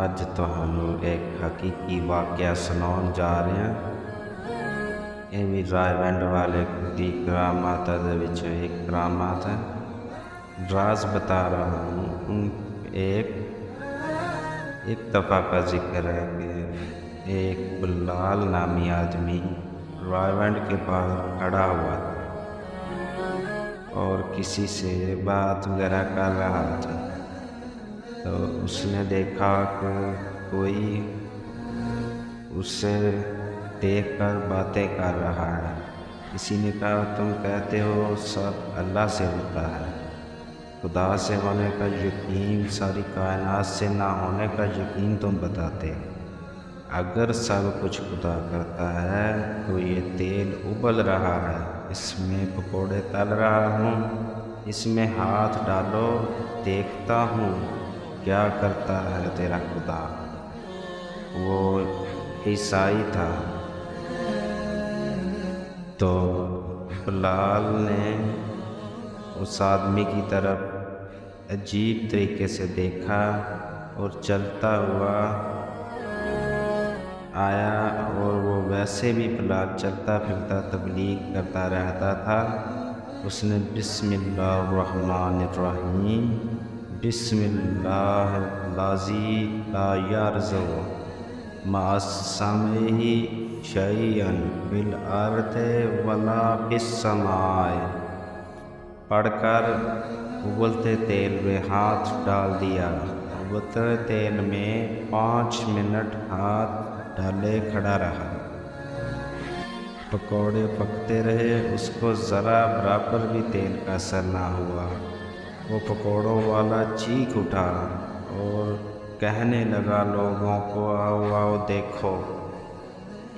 ਅੱਜ ਤੁਹਾਨੂੰ ਇੱਕ ਹਕੀਕੀ ਵਾਕਿਆ ਸੁਣਾਉਣ ਜਾ ਰਹੇ ਹਾਂ। ਇਹ ਵੀ ਰਾਏਵਿੰਡ ਵਾਲੇ ਦੀ ਕਰਾਮਾਤ ਦੇ ਵਿੱਚ ਇੱਕ ਕਰਾਮਾਤ ہے। راز بتا رہا ہوں۔ ایک دفعہ کا ذکر ہے کہ ایک بلال نامی آدمی راےوینڈ کے باہر کھڑا ہوا تھا اور کسی سے بات وغیرہ کر رہا تھا، تو اس نے دیکھا کہ کوئی اس سے دیکھ کر باتیں کر رہا ہے۔ کسی نے کہا تم کہتے ہو سب اللہ سے ہوتا ہے، خدا سے ہونے کا یقین، ساری کائنات سے نہ ہونے کا یقین تم بتاتے ہو۔ اگر سب کچھ خدا کرتا ہے تو یہ تیل ابل رہا ہے، اس میں پکوڑے تل رہا ہوں، اس میں ہاتھ ڈالو دیکھتا ہوں کیا کرتا ہے تیرا خدا۔ وہ عیسائی تھا۔ تو بلال نے اس آدمی کی طرف عجیب طریقے سے دیکھا اور چلتا ہوا آیا، اور وہ ویسے بھی بلال چلتا پھرتا تبلیغ کرتا رہتا تھا۔ اس نے بسم اللہ الرحمن الرحیم، بسم اللہ الذی لا یرزق مع اسمہ شیئا فی الارض ولا فی السماء پڑھ کر ابلتے تیل میں ہاتھ ڈال دیا۔ ابلتے تیل میں 5 منٹ ہاتھ ڈالے کھڑا رہا، پکوڑے پکتے رہے، اس کو ذرا برابر بھی تیل کا اثر نہ ہوا۔ وہ پکوڑوں والا چیخ اٹھا اور کہنے لگا لوگوں کو آؤ آؤ دیکھو،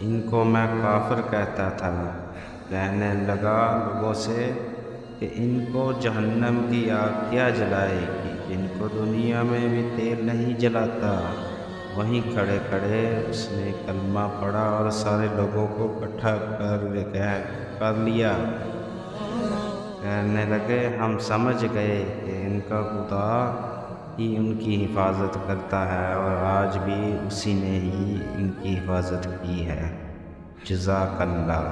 ان کو میں کافر کہتا تھا۔ کہنے لگا لوگوں سے کہ ان کو جہنم کی آگ کیا جلائے گی، جن کو دنیا میں بھی تیل نہیں جلاتا۔ وہیں کھڑے کھڑے اس نے کلمہ پڑھا اور سارے لوگوں کو اکٹھا کر لیا۔ کہنے لگے ہم سمجھ گئے کہ ان کا خدا ہی ان کی حفاظت کرتا ہے، اور آج بھی اسی نے ہی ان کی حفاظت کی ہے۔ جزاک اللہ۔